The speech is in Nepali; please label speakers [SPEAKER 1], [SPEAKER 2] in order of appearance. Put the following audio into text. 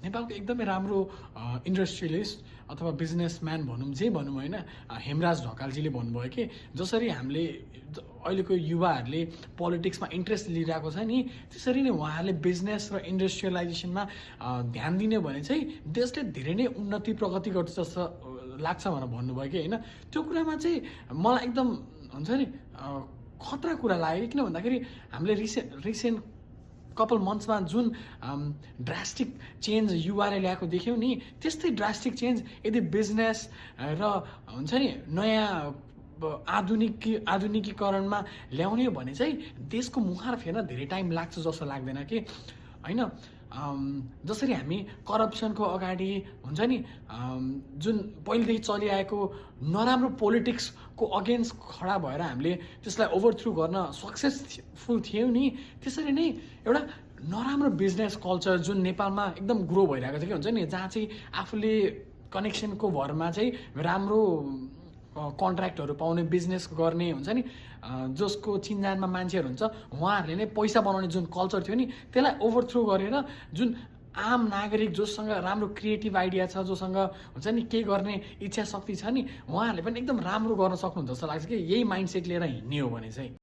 [SPEAKER 1] नेपालको एकदमै राम्रो इन्डस्ट्रियलिस्ट अथवा बिजनेसम्यान भनौँ जे भनौँ होइन, हेमराज ढकालजीले भन्नुभयो कि जसरी हामीले अहिलेको युवाहरूले पोलिटिक्समा इन्ट्रेस्ट लिइरहेको छ नि, त्यसरी नै उहाँहरूले बिजनेस र इन्डस्ट्रियलाइजेसनमा ध्यान दिने भने चाहिँ देशले धेरै नै उन्नति प्रगति गर्छ जस्तो लाग्छ भनेर भन्नुभयो कि होइन। त्यो कुरामा चाहिँ मलाई एकदम हुन्छ नि खतरा कुरा लाग्यो। किन भन्दाखेरि हामीले रिसेन्ट कपाल मन्थ्समा जुन ड्रास्टिक चेन्ज युवाले ल्याएको देख्यौँ नि, त्यस्तै ड्रास्टिक चेन्ज यदि बिजनेस र हुन्छ नि नयाँ आधुनिकीकरणमा ल्याउने हो भने चाहिँ देशको मुहार फेर्न धेरै टाइम लाग्छ जस्तो लाग्दैन कि होइन। जसरी हामी करप्सनको अगाडि हुन्छ नि जुन पहिलेदेखि चलिआएको नराम्रो पोलिटिक्सको अगेन्स्ट खडा भएर हामीले त्यसलाई ओभरथ्रु गर्न सक्सेसफुल थियौँ नि, त्यसरी नै एउटा नराम्रो बिजनेस कल्चर जुन नेपालमा एकदम ग्रो भइरहेको छ कि हुन्छ नि, जहाँ चाहिँ आफूले कनेक्सनको भरमा चाहिँ राम्रो कन्ट्र्याक्टहरू पाउने, बिजनेस गर्ने हुन्छ नि, जसको चिनजानमा मान्छेहरू हुन्छ, उहाँहरूले नै पैसा बनाउने जुन कल्चर थियो नि, त्यसलाई ओभरथ्रो गरेर जुन आम नागरिक जोसँग राम्रो क्रिएटिभ आइडिया छ, जोसँग हुन्छ नि केही गर्ने इच्छा शक्ति छ नि, उहाँहरूले पनि एकदम राम्रो गर्न सक्नुहुन्छ जस्तो लाग्छ कि यही माइन्डसेट लिएर हिँड्ने हो भने चाहिँ।